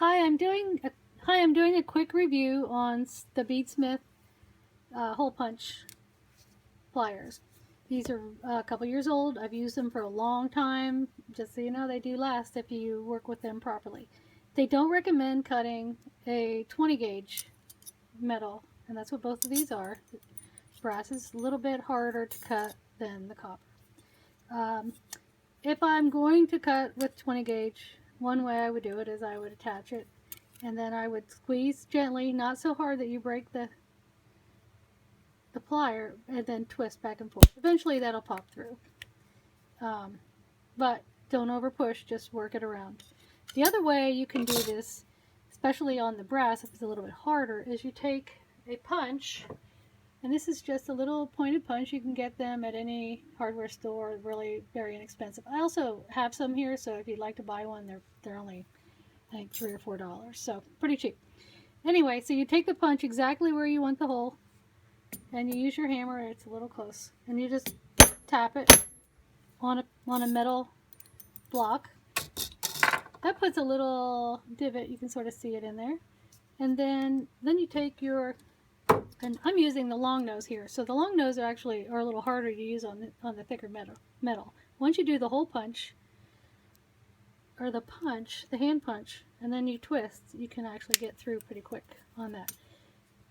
Hi, I'm doing a quick review on the Bead Smith hole punch pliers. These are a couple years old. I've used them for a long time. Just so you know, they do last if you work with them properly. They don't recommend cutting a 20 gauge metal, and that's what both of these are. Brass is a little bit harder to cut than the copper. If I'm going to cut with 20 gauge, one way I would do it is I would attach it, and then I would squeeze gently, not so hard that you break the plier, and then twist back and forth. Eventually that'll pop through. But don't over push, just work it around. The other way you can do this, especially on the brass if it's a little bit harder, is you take a punch, and this is just a little pointed punch. You can get them at any hardware store, really very inexpensive. I also have some here, so if you'd like to buy one, they're only, I think, $3 or $4, so pretty cheap. Anyway, so you take the punch exactly where you want the hole, and you use your hammer. It's a little close, and you just tap it on a metal block. That puts a little divot. You can sort of see it in there, and then you take your, and I'm using the long nose here. So the long nose are a little harder to use on the thicker metal. Once you do the hole punch, or the hand punch, and then you twist, you can actually get through pretty quick on that.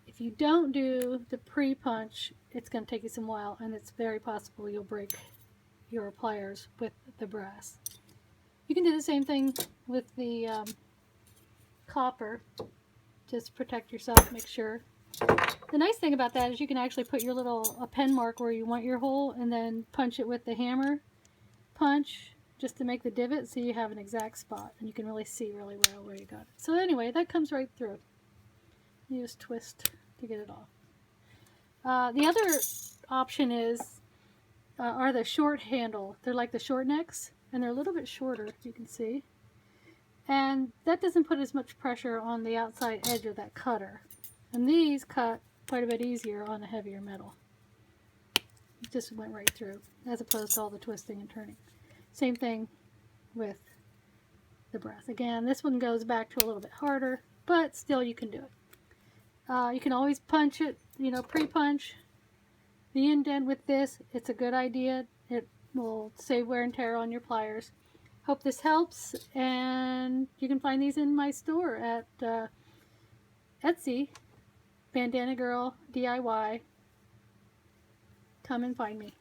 If you don't do the pre-punch, it's going to take you some while, and it's very possible you'll break your pliers with the brass. You can do the same thing with the copper. Just protect yourself, make sure. The nice thing about that is you can actually put your a pen mark where you want your hole, and then punch it with the hammer punch just to make the divot, so you have an exact spot, and you can really see really well where you got it. So anyway, that comes right through. You just twist to get it off. The other option are the short handle. They're like the short necks, and they're a little bit shorter, you can see. And that doesn't put as much pressure on the outside edge of that cutter. And these cut quite a bit easier on a heavier metal. It just went right through, as opposed to all the twisting and turning. Same thing with the brass. Again, this one goes back to a little bit harder, but still you can do it. You can always punch it, pre-punch the indent with this. It's a good idea. It will save wear and tear on your pliers. Hope this helps, and you can find these in my store at Etsy, Bandana Girl DIY. Come and find me.